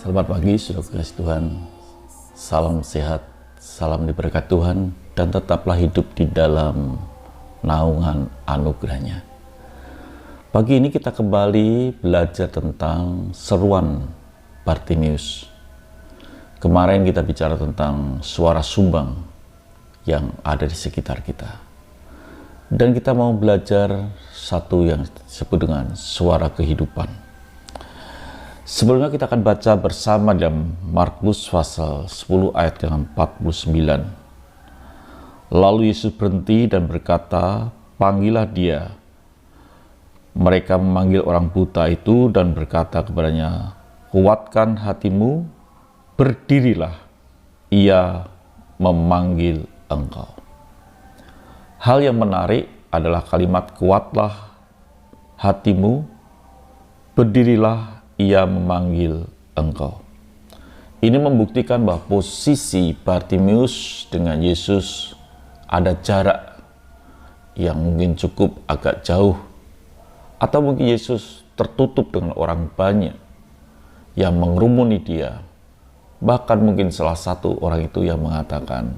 Selamat pagi, saudara kasih Tuhan. Salam sehat, salam diberkati Tuhan, dan tetaplah hidup di dalam naungan anugerahnya. Pagi ini kita kembali belajar tentang seruan Bartimius. Kemarin kita bicara tentang suara sumbang yang ada di sekitar kita. Dan kita mau belajar satu yang disebut dengan suara kehidupan. Sebelumnya kita akan baca bersama dalam Markus pasal 10 ayat yang 49. Lalu Yesus berhenti dan berkata, "Panggillah dia." Mereka memanggil orang buta itu dan berkata kepadanya, "Kuatkan hatimu, berdirilah, ia memanggil engkau." Hal yang menarik adalah kalimat "kuatlah hatimu, berdirilah, ia memanggil engkau." Ini membuktikan bahwa posisi Bartimius dengan Yesus ada jarak yang mungkin cukup agak jauh, atau mungkin Yesus tertutup dengan orang banyak yang mengerumuni dia. Bahkan mungkin salah satu orang itu yang mengatakan,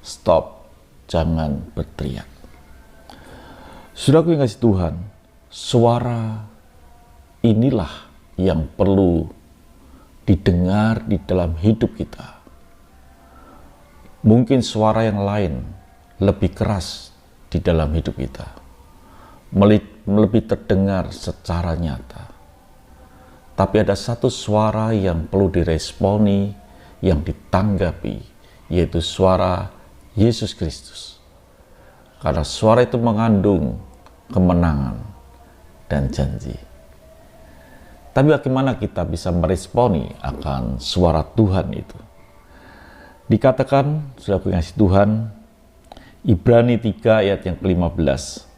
"Stop, jangan berteriak." Saudaraku yang kasih Tuhan, suara inilah yang perlu didengar di dalam hidup kita. Mungkin suara yang lain lebih keras di dalam hidup kita, lebih terdengar secara nyata. Tapi ada satu suara yang perlu diresponi, yang ditanggapi, yaitu suara Yesus Kristus. Karena suara itu mengandung kemenangan dan janji. Tapi bagaimana kita bisa meresponi akan suara Tuhan itu? Dikatakan, sudah kasih Tuhan, Ibrani 3 ayat yang ke-15.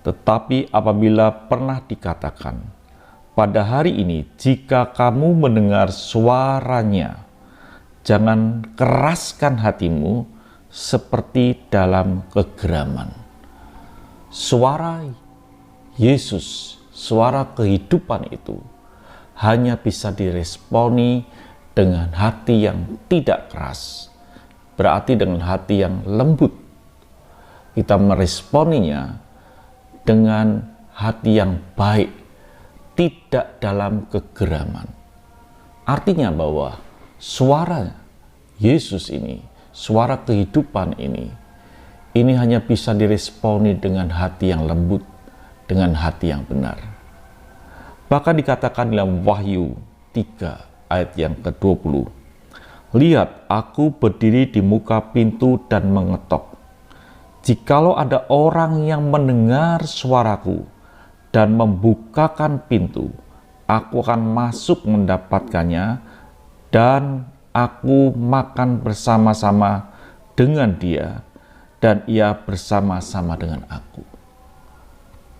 Tetapi apabila pernah dikatakan, pada hari ini jika kamu mendengar suaranya, jangan keraskan hatimu seperti dalam kegeraman. Suara Yesus, suara kehidupan itu hanya bisa diresponi dengan hati yang tidak keras. Berarti dengan hati yang lembut. Kita meresponinya dengan hati yang baik, tidak dalam kegeraman. Artinya bahwa suara Yesus ini, suara kehidupan ini hanya bisa diresponi dengan hati yang lembut, dengan hati yang benar. Bahkan dikatakan dalam Wahyu 3 ayat yang ke-20, "Lihat, aku berdiri di muka pintu dan mengetok. Jikalau ada orang yang mendengar suaraku dan membukakan pintu, aku akan masuk mendapatkannya dan aku makan bersama-sama dengan dia dan ia bersama-sama dengan aku."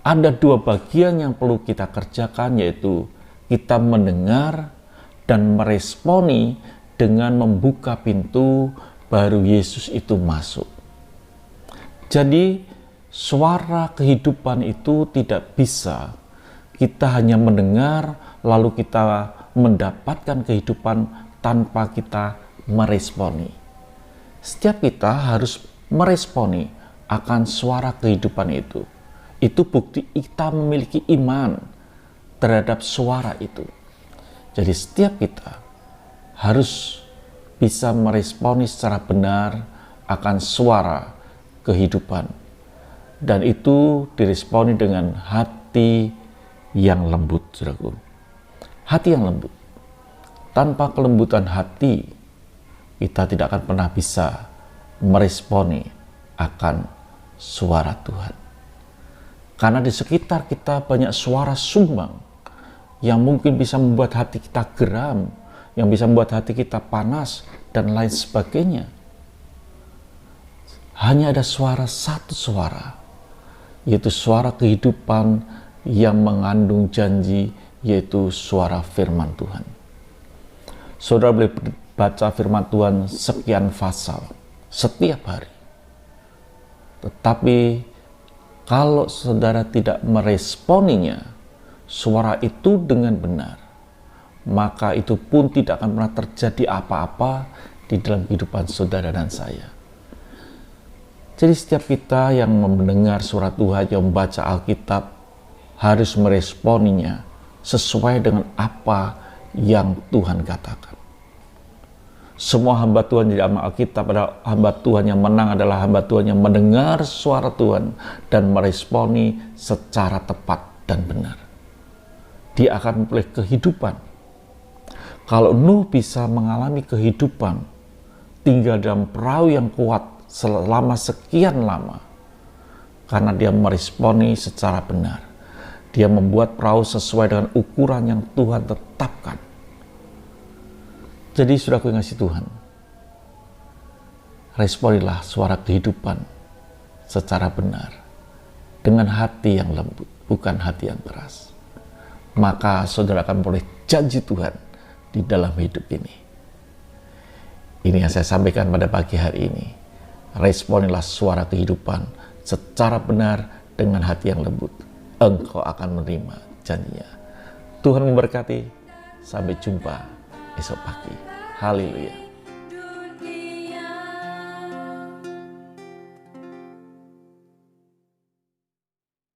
Ada dua bagian yang perlu kita kerjakan, yaitu kita mendengar dan meresponi dengan membuka pintu, baru Yesus itu masuk. Jadi suara kehidupan itu tidak bisa kita hanya mendengar lalu kita mendapatkan kehidupan tanpa kita meresponi. Setiap kita harus meresponi akan suara kehidupan itu. Itu bukti kita memiliki iman terhadap suara itu. Jadi setiap kita harus bisa meresponi secara benar akan suara kehidupan. Dan itu diresponi dengan hati yang lembut, saudaraku. Hati yang lembut. Tanpa kelembutan hati, kita tidak akan pernah bisa meresponi akan suara Tuhan. Karena di sekitar kita banyak suara sumbang yang mungkin bisa membuat hati kita geram, yang bisa membuat hati kita panas, dan lain sebagainya. Hanya ada satu suara, yaitu suara kehidupan yang mengandung janji, yaitu suara firman Tuhan. Saudara boleh baca firman Tuhan sekian pasal setiap hari. Tetapi kalau saudara tidak meresponinya, suara itu dengan benar, maka itu pun tidak akan pernah terjadi apa-apa di dalam kehidupan saudara dan saya. Jadi setiap kita yang mendengar surat Tuhan, yang membaca Alkitab, harus meresponinya sesuai dengan apa yang Tuhan katakan. Semua hamba Tuhan di dalam Alkitab adalah hamba Tuhan yang menang, adalah hamba Tuhan yang mendengar suara Tuhan dan meresponi secara tepat dan benar. Dia akan memperoleh kehidupan. Kalau Nuh bisa mengalami kehidupan, tinggal dalam perahu yang kuat selama sekian lama, karena dia meresponi secara benar. Dia membuat perahu sesuai dengan ukuran yang Tuhan tetapkan. Jadi saudaraku yang kasih Tuhan, responilah suara kehidupan secara benar, dengan hati yang lembut, bukan hati yang keras. Maka saudara akan boleh janji Tuhan di dalam hidup ini. Ini yang saya sampaikan pada pagi hari ini. Responilah suara kehidupan secara benar dengan hati yang lembut. Engkau akan menerima janjinya. Tuhan memberkati. Sampai jumpa esok pagi. Haleluya.